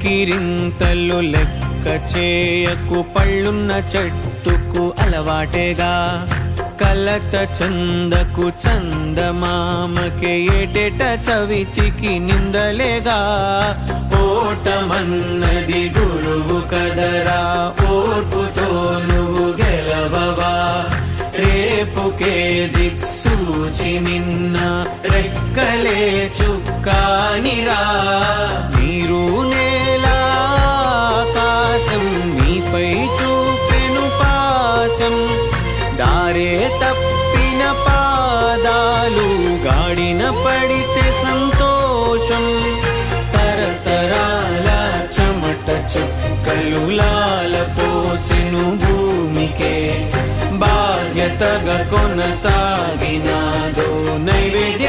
కేరింతలు లెక్క చేయకు, పళ్ళున్న చెట్టుకు అలవాటేగా. కలత చందకు చందమామకే ఏటేట చవితికి నిందలేగా. ఓటమన్నది గురువు కదరా, ఓర్పుతో నువ్వు గెలవవా. రేపుకే దిక్సూచి నిన్న రెక్కలే చుక్కానిరా. నీరు నేల ఆకాశం నీపై చూపెను పాశం. దారే తప్పిన పాదాలు గాడిన పడితే సంతోషం. తరతరాల చెమట చుక్కలు లాల పోసెను భూమికే. బాధ్యతగా కొనసాగినాదో నైవేద్య